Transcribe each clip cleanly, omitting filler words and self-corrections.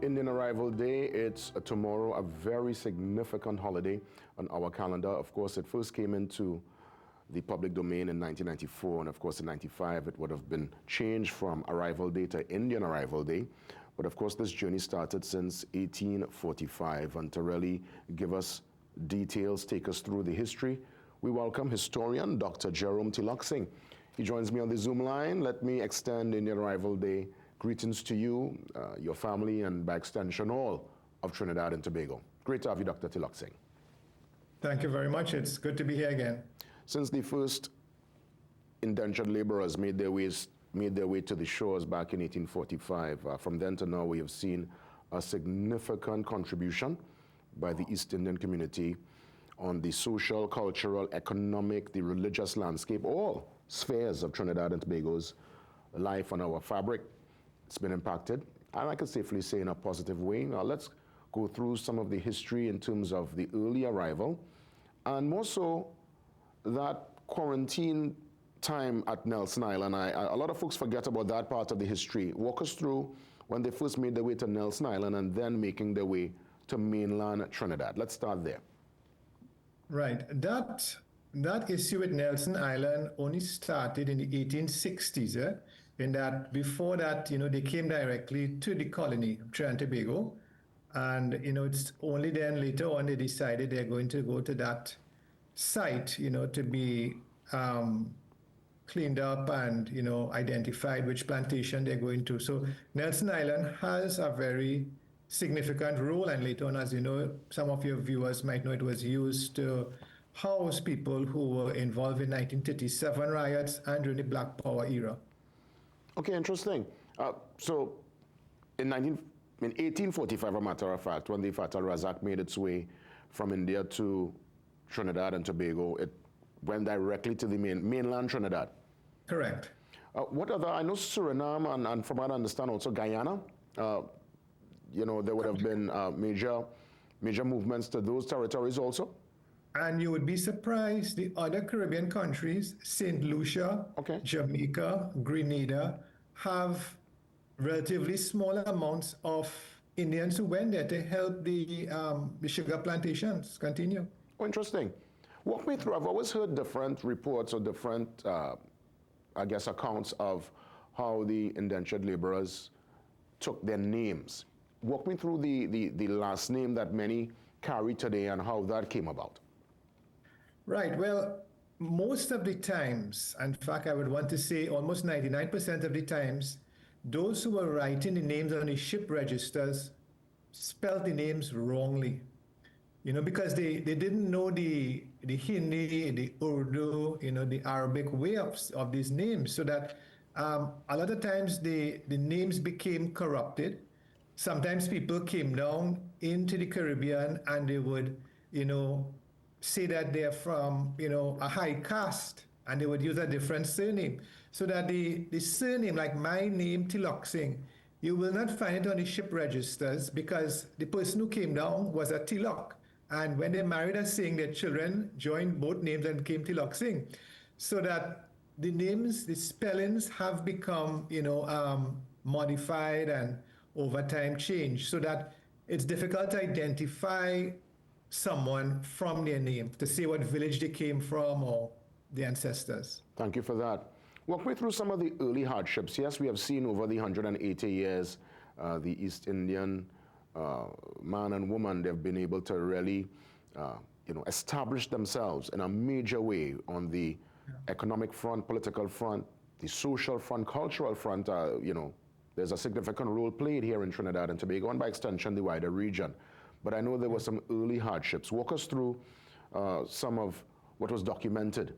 Indian Arrival Day, it's tomorrow, a very significant holiday on our calendar. Of course, it first came into the public domain in 1994, and of course in 95 it would have been changed from Arrival Day to Indian Arrival Day. But of course this journey started since 1845, and to really give us details, take us through the history, we welcome historian Dr. Jerome Tilak Singh. He joins me on the Zoom line. Let me extend Indian Arrival Day greetings to you, your family, and by extension all of Trinidad and Tobago. Great to have you, Dr. Tilak Singh. Thank you very much. It's good to be here again. Since the first indentured laborers made their way to the shores back in 1845, from then to now we have seen a significant contribution by the East Indian community on the social, cultural, economic, the religious landscape, all spheres of Trinidad and Tobago's life and our fabric. It's been impacted, and I can safely say in a positive way. Now let's go through some of the history in terms of the early arrival, and more so that quarantine time at Nelson Island. A lot of folks forget about that part of the history. Walk us through when they first made their way to Nelson Island and then making their way to mainland Trinidad. Let's start there. Right. That issue with Nelson Island only started in the 1860s. In that before that, they came directly to the colony of Trinidad and Tobago. And, it's only then later on they decided they're going to go to that site, to be cleaned up and, identified which plantation they're going to. So Nelson Island has a very significant role, and later on, as you know, some of your viewers might know, it was used to house people who were involved in 1937 riots and during the Black Power era. Okay, interesting. So in 1845, a matter of fact, when the Fatal Razak made its way from India to Trinidad and Tobago, it went directly to the mainland Trinidad. Correct. What other, I know Suriname and from what I understand also Guyana, there would have been major movements to those territories also? And you would be surprised, the other Caribbean countries, St. Lucia, okay, Jamaica, Grenada, have relatively small amounts of Indians who went there to help the sugar plantations continue. Oh, interesting. Walk me through, I've always heard different reports or different, accounts of how the indentured laborers took their names. Walk me through the last name that many carry today and how that came about. Right. Well, most of the times, in fact, I would want to say almost 99% of the times, those who were writing the names on the ship registers spelled the names wrongly. Because they didn't know the Hindi, the Urdu, the Arabic way of these names, so that a lot of times the names became corrupted. Sometimes people came down into the Caribbean and they would, say that they're from, a high caste, and they would use a different surname. So that the surname, like my name, Tilak Singh, you will not find it on the ship registers because the person who came down was a Tilak. And when they married a Singh, their children joined both names and came Tilak Singh. So that the names, the spellings have become, modified and over time changed, so that it's difficult to identify someone from their name, to say what village they came from or the ancestors. Thank you for that. Walk me through some of the early hardships. Yes, we have seen over the 180 years, the East Indian man and woman, they've been able to really, establish themselves in a major way on the economic front, political front, the social front, cultural front. There's a significant role played here in Trinidad and Tobago, and by extension, the wider region. But I know there were some early hardships. Walk us through some of what was documented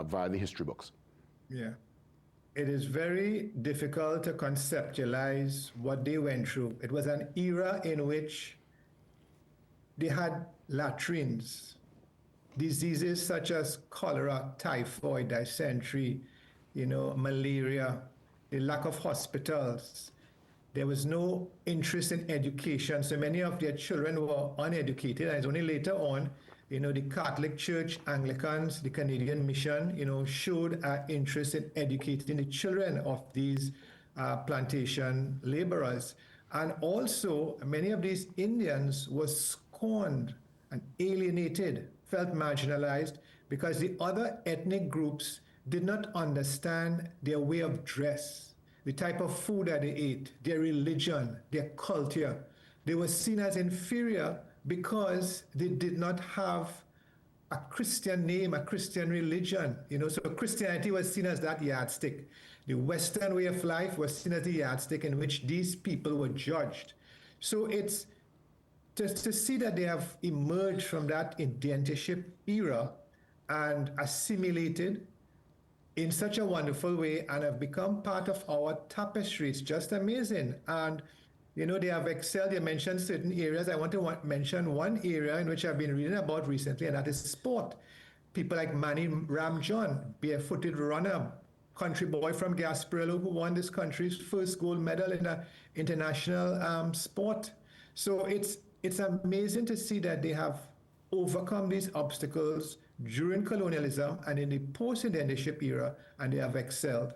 via the history books. Yeah. It is very difficult to conceptualize what they went through. It was an era in which they had latrines, diseases such as cholera, typhoid, dysentery, malaria, the lack of hospitals. There was no interest in education, so many of their children were uneducated, and it's only later on, the Catholic Church, Anglicans, the Canadian Mission, showed an interest in educating the children of these plantation laborers. And also, many of these Indians were scorned and alienated, felt marginalized because the other ethnic groups did not understand their way of dress, the type of food that they ate, their religion, their culture. They were seen as inferior because they did not have a Christian name, a Christian religion. So Christianity was seen as that yardstick. The Western way of life was seen as the yardstick in which these people were judged. So it's just to see that they have emerged from that indentureship era and assimilated in such a wonderful way and have become part of our tapestry. It's just amazing. And they have excelled. You mentioned certain areas. I want to mention one area in which I've been reading about recently, and that is sport. People like Manny Ramjohn, barefooted runner, country boy from Gasparilla, who won this country's first gold medal in an international sport. So it's amazing to see that they have overcome these obstacles during colonialism and in the post-indentureship era, and they have excelled.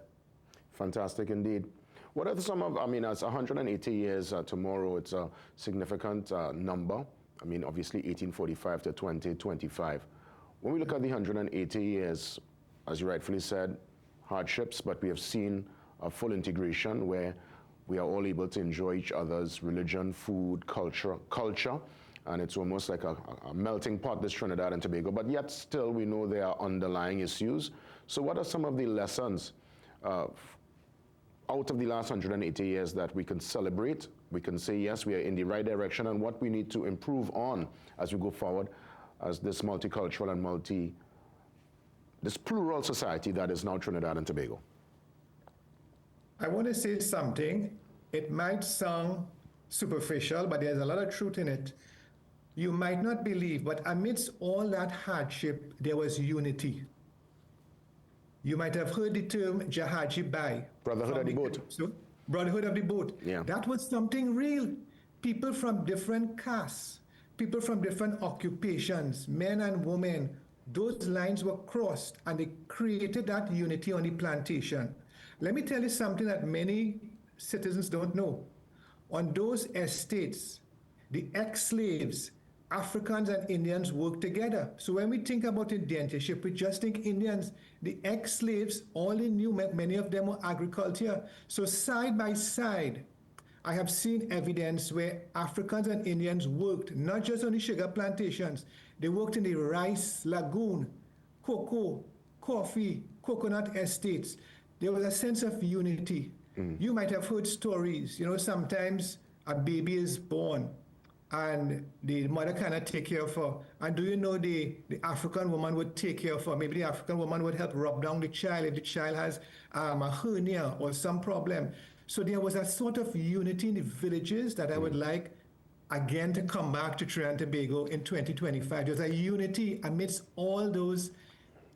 Fantastic indeed. What are some of, as 180 years tomorrow, it's a significant number. Obviously 1845 to 2025. When we look at the 180 years, as you rightfully said, hardships, but we have seen a full integration where we are all able to enjoy each other's religion, food, culture, and it's almost like a melting pot, this Trinidad and Tobago, but yet still we know there are underlying issues. So what are some of the lessons out of the last 180 years that we can celebrate? We can say, yes, we are in the right direction, and what we need to improve on as we go forward as this multicultural and this plural society that is now Trinidad and Tobago. I want to say something. It might sound superficial, but there's a lot of truth in it. You might not believe, but amidst all that hardship, there was unity. You might have heard the term Jahaji Bai. Brotherhood of the boat. Brotherhood of the boat. Yeah. That was something real. People from different castes, people from different occupations, men and women, those lines were crossed and they created that unity on the plantation. Let me tell you something that many citizens don't know. On those estates, the ex-slaves, Africans and Indians work together. So when we think about indentureship, we just think Indians. The ex-slaves, all they knew, many of them were agriculture. So side by side, I have seen evidence where Africans and Indians worked, not just on the sugar plantations. They worked in the rice lagoon, cocoa, coffee, coconut estates. There was a sense of unity. You might have heard stories, sometimes a baby is born and the mother cannot take care of her. And do you know the African woman would take care of her? Maybe the African woman would help rub down the child if the child has a hernia or some problem. So there was a sort of unity in the villages that I would like, again, to come back to Trinidad and Tobago in 2025. There's a unity amidst all those,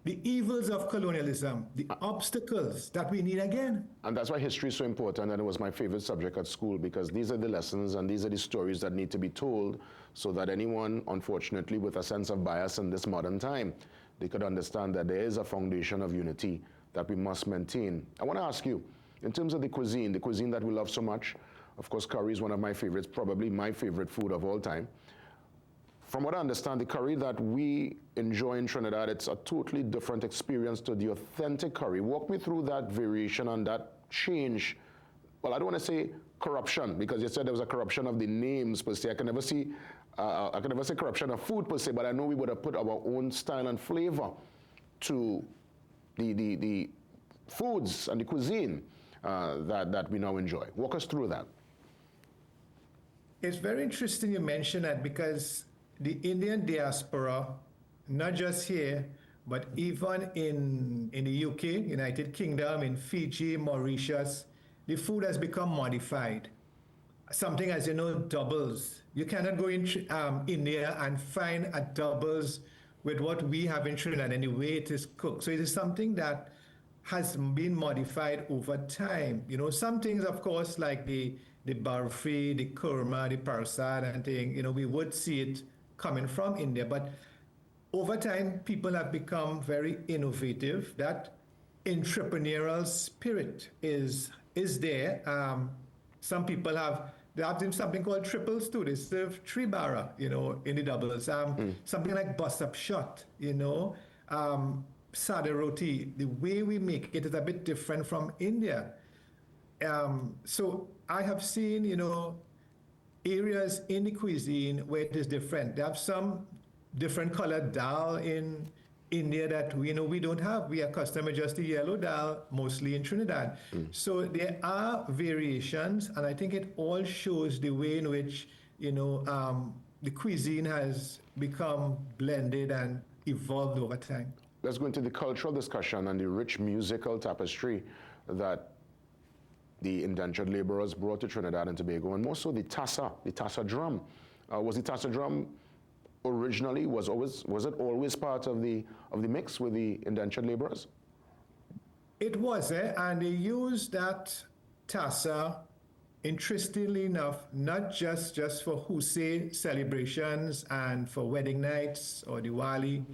the evils of colonialism, the obstacles that we need again. And that's why history is so important, and it was my favorite subject at school, because these are the lessons and these are the stories that need to be told so that anyone, unfortunately, with a sense of bias in this modern time, they could understand that there is a foundation of unity that we must maintain. I want to ask you, in terms of the cuisine that we love so much, of course, curry is one of my favorites, probably my favorite food of all time. From what I understand, the curry that we enjoy in Trinidad, it's a totally different experience to the authentic curry. Walk me through that variation and that change. Well, I don't want to say corruption, because you said there was a corruption of the names per se. I can never say corruption of food per se, but I know we would have put our own style and flavor to the foods and the cuisine that we now enjoy. Walk us through that. It's very interesting you mention that, because the Indian diaspora, not just here, but even in the UK, United Kingdom, in Fiji, Mauritius, the food has become modified. Something, as you know, doubles. You cannot go in India and find a doubles with what we have in Trinidad and the way it is cooked. So it is something that has been modified over time. Some things, of course, like the barfi, the kurma, the parsad and thing, we would see it coming from India. But over time, people have become very innovative. That entrepreneurial spirit is there. Some people have They have something called triples too. They serve three barra, in the doubles. Something like bust up shot, sada roti. The way we make it is a bit different from India. So I have seen, areas in the cuisine where it is different. They have some different colored dal in India that we don't have. We are accustomed to just the yellow dal, mostly in Trinidad. So there are variations, and I think it all shows the way in which, the cuisine has become blended and evolved over time. Let's go into the cultural discussion and the rich musical tapestry that the indentured laborers brought to Trinidad and Tobago, and more so the tassa drum. Was the tassa drum originally, was it always part of the mix with the indentured laborers? It was, and they used that tassa, interestingly enough, not just for Hussein celebrations and for wedding nights or Diwali,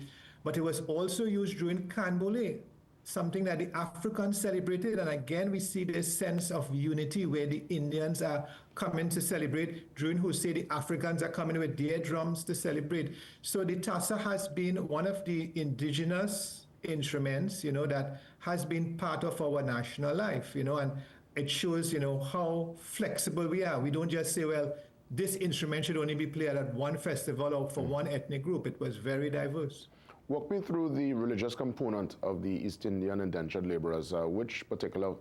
but it was also used during Canbole, something that the Africans celebrated. And again, we see this sense of unity where the Indians are coming to celebrate. During Hussein, the Africans are coming with their drums to celebrate. So the tassa has been one of the indigenous instruments, that has been part of our national life, and it shows, how flexible we are. We don't just say, well, this instrument should only be played at one festival or for one ethnic group. It was very diverse. Walk me through the religious component of the East Indian indentured laborers. Which particular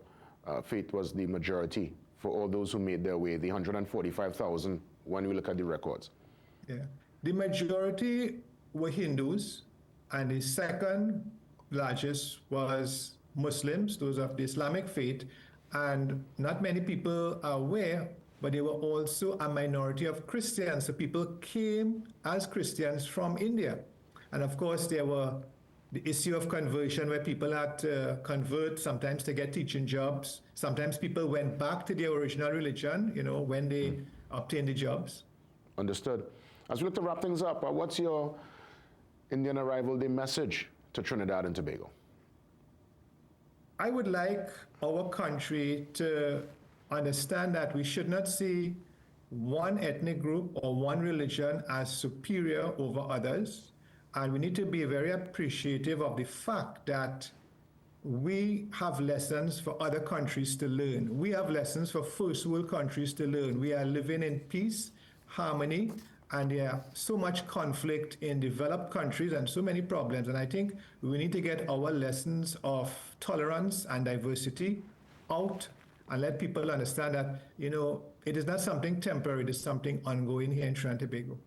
faith was the majority for all those who made their way, the 145,000, when we look at the records? Yeah. The majority were Hindus, and the second largest was Muslims, those of the Islamic faith, and not many people are aware, but there were also a minority of Christians. So people came as Christians from India. And of course, there were the issue of conversion where people had to convert, sometimes to get teaching jobs. Sometimes people went back to their original religion, when they obtained the jobs. Understood. As we look to wrap things up, what's your Indian Arrival Day message to Trinidad and Tobago? I would like our country to understand that we should not see one ethnic group or one religion as superior over others. And we need to be very appreciative of the fact that we have lessons for other countries to learn. We have lessons for first world countries to learn. We are living in peace, harmony, and there are so much conflict in developed countries and so many problems. And I think we need to get our lessons of tolerance and diversity out and let people understand that, it is not something temporary, it is something ongoing here in Trinidad and Tobago.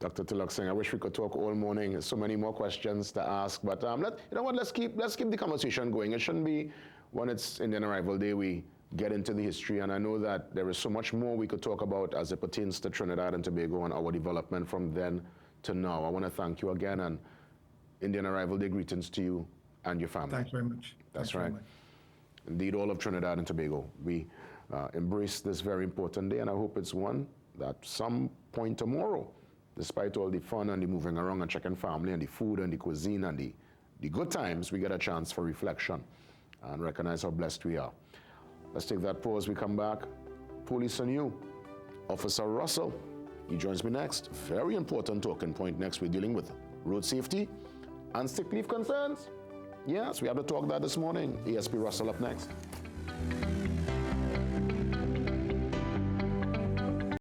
Dr. Tilak Singh, I wish we could talk all morning. There's so many more questions to ask, but let's keep the conversation going. It shouldn't be when it's Indian Arrival Day we get into the history, and I know that there is so much more we could talk about as it pertains to Trinidad and Tobago and our development from then to now. I want to thank you again, and Indian Arrival Day greetings to you and your family. Thanks very much. That's right. Indeed, all of Trinidad and Tobago. We embrace this very important day, and I hope it's one that some point tomorrow, despite all the fun and the moving around and checking family and the food and the cuisine and the good times, we get a chance for reflection and recognize how blessed we are. Let's take that pause. We come back. Police and you. Officer Russell, he joins me next. Very important talking point next. We're dealing with road safety and sick leave concerns. Yes, we have to talk that this morning. ASP Russell up next.